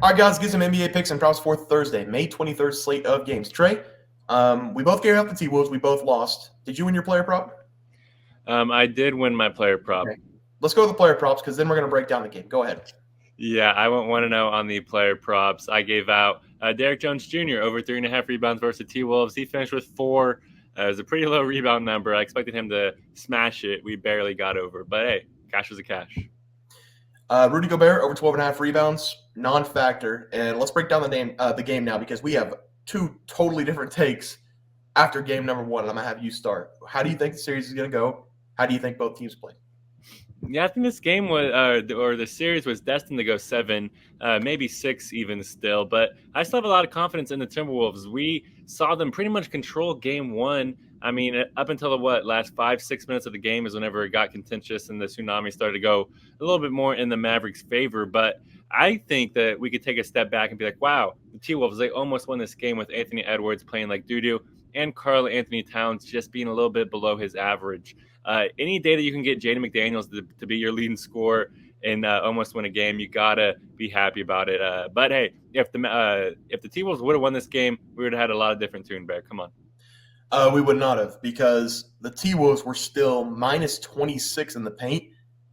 All right, guys, get some NBA picks and props for Thursday, May 23rd slate of games. Trey, we both gave out the T-Wolves. We both lost. Did you win your player prop? I did win my player prop. Okay. Let's go with the player props because then we're going to break down the game. Go ahead. Yeah, I went 1-0 on the player props. I gave out Derek Jones Jr. over 3.5 rebounds versus the T-Wolves. He finished with 4. It was a pretty low rebound number. I expected him to smash it. We barely got over. But, hey, cash was a cash. Rudy Gobert over 12.5 rebounds, non-factor. And let's break down the game now because we have two totally different takes after game number one. And I'm going to have you start. How do you think the series is going to go? How do you think both teams play? Yeah, I think this game was, or the series was destined to go 7, maybe 6 even still. But I still have a lot of confidence in the Timberwolves. We saw them pretty much control game 1. I mean, up until the last 5-6 minutes of the game is whenever it got contentious and the tsunami started to go a little bit more in the Mavericks' favor. But I think that we could take a step back and be like, wow, the T-Wolves, they almost won this game with Anthony Edwards playing like doo-doo and Karl Anthony Towns just being a little bit below his average. Any day that you can get Jaden McDaniels to be your leading scorer and almost win a game, you gotta be happy about it. But hey, if the T-Wolves would have won this game, we would have had a lot of different tune bear. Come on. We would not have because the T-Wolves were still minus 26 in the paint,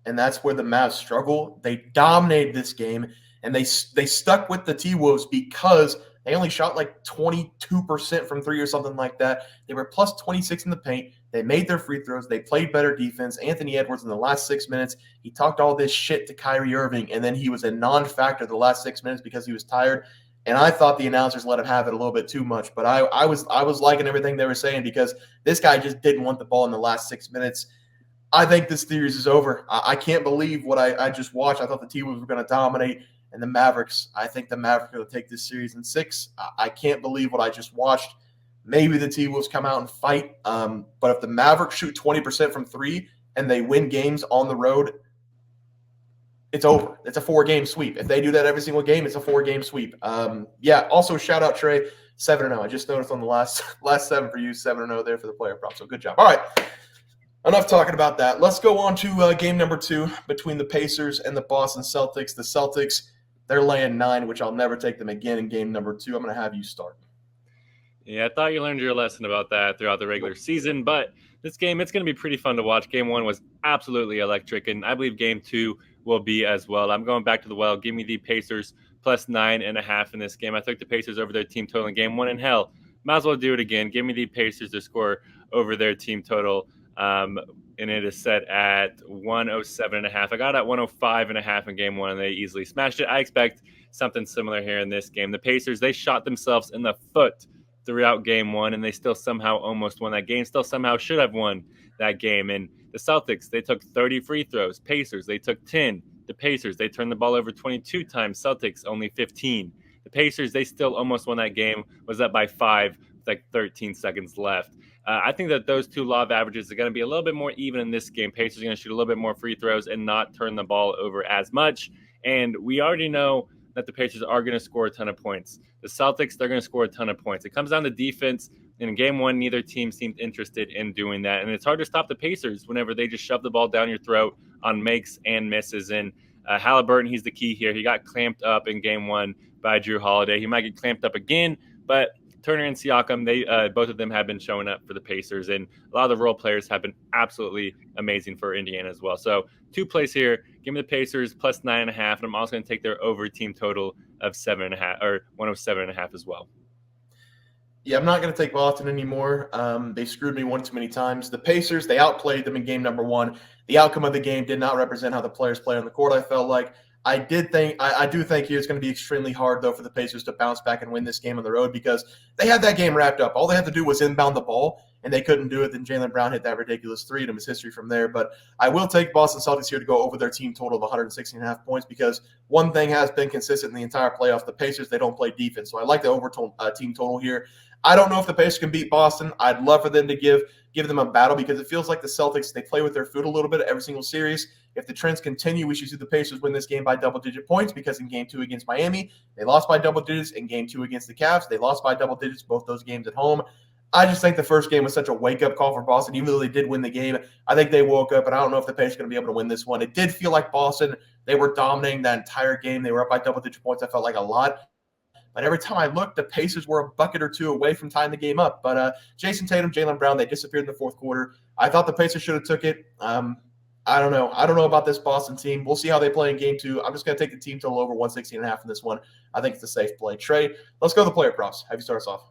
and that's where the Mavs struggle. They dominated this game, and they stuck with the T-Wolves because they only shot like 22% from three or something like that. They were plus 26 in the paint. They made their free throws. They played better defense. Anthony Edwards in the last 6 minutes, he talked all this shit to Kyrie Irving, and then he was a non-factor the last 6 minutes because he was tired. And I thought the announcers let him have it a little bit too much. But I was liking everything they were saying because this guy just didn't want the ball in the last 6 minutes. I think this series is over. I can't believe what I just watched. I thought the T-Wolves were going to dominate. And the Mavericks, I think the Mavericks are going to take this series in 6. I can't believe what I just watched. Maybe the T-Wolves come out and fight. But if the Mavericks shoot 20% from 3 and they win games on the road, it's over. It's a 4-game sweep. If they do that every single game, it's a 4-game sweep. Also shout out Trey, 7-0. I just noticed on the last 7 for you, 7-0 there for the player prop. So good job. All right. Enough talking about that. Let's go on to game number 2 between the Pacers and the Boston Celtics. The Celtics, they're laying 9, which I'll never take them again in game number 2. I'm going to have you start. Yeah, I thought you learned your lesson about that throughout the regular season, but this game, it's going to be pretty fun to watch. Game 1 was absolutely electric, and I believe game 2 will be as well. I'm going back to the well. Give me the Pacers plus 9.5 in this game. I took the Pacers over their team total in game 1, and hell, might as well do it again. Give me the Pacers to score over their team total, and it is set at 107.5. I got at 105.5 in game 1, and they easily smashed it. I expect something similar here in this game. The Pacers, they shot themselves in the foot throughout game 1, and they still somehow almost won that game, still somehow should have won that game. And the Celtics, they took 30 free throws. Pacers, they took 10. The Pacers, they turned the ball over 22 times. Celtics, only 15. The Pacers, they still almost won that game, was up by 5 with like 13 seconds left. I think that those two law of averages are going to be a little bit more even in this game. Pacers are going to shoot a little bit more free throws and not turn the ball over as much. And we already know that the Pacers are going to score a ton of points. The Celtics, they're going to score a ton of points. It comes down to defense. In game 1, neither team seemed interested in doing that. And it's hard to stop the Pacers whenever they just shove the ball down your throat on makes and misses. And Halliburton, he's the key here. He got clamped up in game 1 by Jrue Holiday. He might get clamped up again, but Turner and Siakam, they both of them have been showing up for the Pacers, and a lot of the role players have been absolutely amazing for Indiana as well. So 2 plays here. Give me the Pacers plus 9.5, and I'm also going to take their over team total of 7.5 or 107.5 as well. Yeah, I'm not going to take Boston anymore. They screwed me one too many times. The Pacers, they outplayed them in game number 1. The outcome of the game did not represent how the players play on the court, I felt like. I do think here it's going to be extremely hard, though, for the Pacers to bounce back and win this game on the road because they had that game wrapped up. All they had to do was inbound the ball, and they couldn't do it. Then Jaylen Brown hit that ridiculous 3, and it was history from there. But I will take Boston Celtics here to go over their team total of 116.5 points because one thing has been consistent in the entire playoffs. The Pacers, they don't play defense. So I like the over team total here. I don't know if the Pacers can beat Boston. I'd love for them to give them a battle because it feels like the Celtics, they play with their foot a little bit every single series. If the trends continue, we should see the Pacers win this game by double-digit points because in game 2 against Miami, they lost by double digits. In game 2 against the Cavs, they lost by double digits, both those games at home. I just think the first game was such a wake-up call for Boston. Even though they did win the game, I think they woke up, and I don't know if the Pacers are going to be able to win this one. It did feel like Boston, they were dominating that entire game. They were up by double-digit points. I felt like a lot. But every time I looked, the Pacers were a bucket or two away from tying the game up. But Jason Tatum, Jaylen Brown, they disappeared in the fourth quarter. I thought the Pacers should have took it. I don't know. I don't know about this Boston team. We'll see how they play in game two. I'm just going to take the team total over 116.5 in this one. I think it's a safe play. Trey, let's go to the player props. Have you start us off?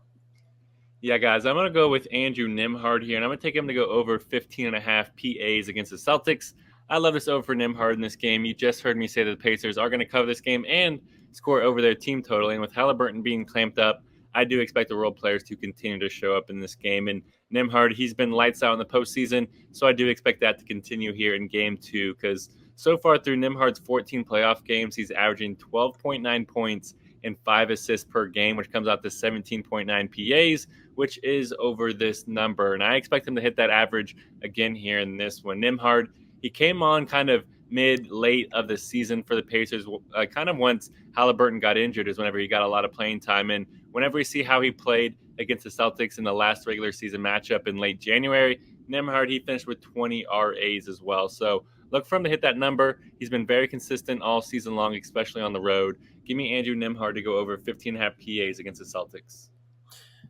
Yeah, guys, I'm going to go with Andrew Nembhard here, and I'm going to take him to go over 15.5 PAs against the Celtics. I love this over for Nembhard in this game. You just heard me say that the Pacers are going to cover this game and score over their team total. And with Halliburton being clamped up, I do expect the role players to continue to show up in this game. And Nembhard, he's been lights out in the postseason, so I do expect that to continue here in game two because so far through Nembhard's 14 playoff games, he's averaging 12.9 points and 5 assists per game, which comes out to 17.9 PAs, which is over this number. And I expect him to hit that average again here in this one. Nembhard, he came on kind of mid-late of the season for the Pacers, kind of once Halliburton got injured is whenever he got a lot of playing time. And whenever we see how he played against the Celtics in the last regular season matchup in late January, Nembhard, he finished with 20 RAs as well. So look for him to hit that number. He's been very consistent all season long, especially on the road. Give me Andrew Nembhard to go over 15.5 PAs against the Celtics.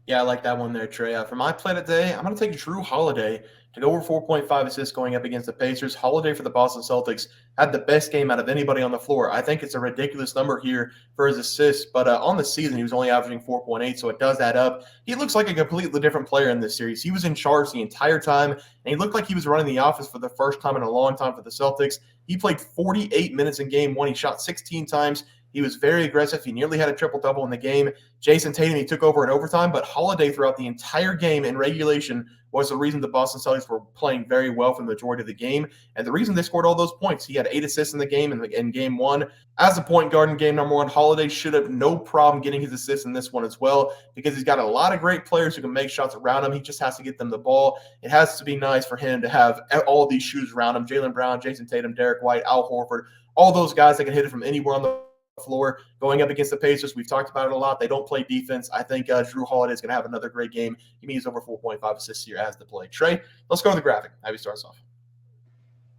Yeah, I like that one there, Trey. For my play today, I'm going to take Jrue Holiday to go over 4.5 assists going up against the Pacers. Holiday for the Boston Celtics had the best game out of anybody on the floor. I think it's a ridiculous number here for his assists, but on the season, he was only averaging 4.8, so it does add up. He looks like a completely different player in this series. He was in charge the entire time, and he looked like he was running the offense for the first time in a long time for the Celtics. He played 48 minutes in game one. He shot 16 times. He was very aggressive. He nearly had a triple-double in the game. Jason Tatum, he took over in overtime, but Holiday throughout the entire game in regulation was the reason the Boston Celtics were playing very well for the majority of the game. And the reason they scored all those points, he had 8 assists in the game in game one. As a point guard in game number one, Holiday should have no problem getting his assists in this one as well because he's got a lot of great players who can make shots around him. He just has to get them the ball. It has to be nice for him to have all of these shooters around him, Jaylen Brown, Jason Tatum, Derek White, Al Horford, all those guys that can hit it from anywhere on the floor. Going up against the Pacers, we've talked about it a lot. They don't play defense. I think Jrue Holiday is going to have another great game. He means over 4.5 assists here as the play. Trey, let's go to the graphic. Have you start us off?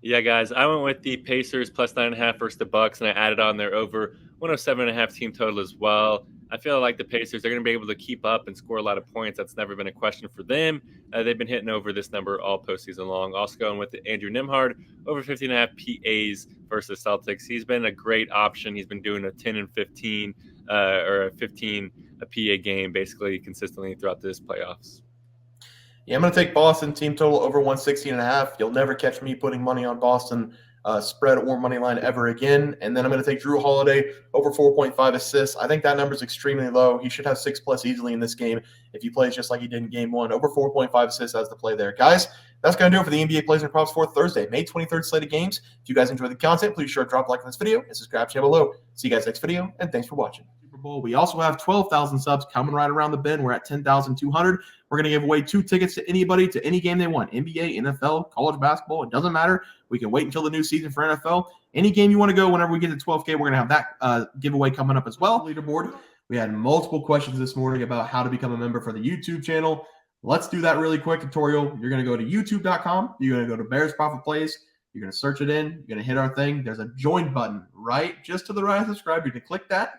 Yeah, guys, I went with the Pacers plus 9.5 versus the Bucks, and I added on their over 107.5 team total as well. I feel like the Pacers are going to be able to keep up and score a lot of points. That's never been a question for them. They've been hitting over this number all postseason long. Also going with Andrew Nembhard, over 15.5 PAs versus Celtics. He's been a great option. He's been doing a 10 and 15 or a 15 a PA game basically consistently throughout this playoffs. Yeah, I'm going to take Boston team total over 116.5. You'll never catch me putting money on Boston spread or money line ever again. And then I'm going to take Jrue Holiday over 4.5 assists. I think that number is extremely low. He should have 6+ easily in this game if he plays just like he did in game one. Over 4.5 assists as the play there. Guys, that's going to do it for the NBA Plays and Props for Thursday, May 23rd slate of games. If you guys enjoyed the content, please sure to drop a like on this video and subscribe down below. See you guys next video, and thanks for watching. Super Bowl. We also have 12,000 subs coming right around the bend. We're at 10,200. We're going to give away 2 tickets to anybody to any game they want. NBA, NFL, college basketball. It doesn't matter. We can wait until the new season for NFL. Any game you want to go, whenever we get to 12K, we're going to have that giveaway coming up as well. Leaderboard. We had multiple questions this morning about how to become a member for the YouTube channel. Let's do that really quick tutorial. You're going to go to youtube.com. You're going to go to Bears Profit Plays. You're going to search it in. You're going to hit our thing. There's a join button right just to the right of subscribe. You can click that.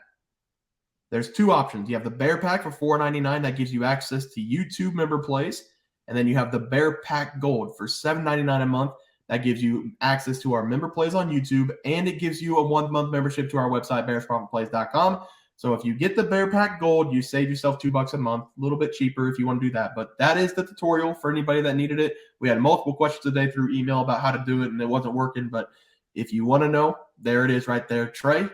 There's 2 options. You have the Bear Pack for $4.99. That gives you access to YouTube member plays. And then you have the Bear Pack Gold for $7.99 a month. That gives you access to our member plays on YouTube. And it gives you a 1-month membership to our website, bearsprofitplays.com. So if you get the Bear Pack Gold, you save yourself $2 a month. A little bit cheaper if you want to do that. But that is the tutorial for anybody that needed it. We had multiple questions today through email about how to do it, and it wasn't working. But if you want to know, there it is right there. Trey,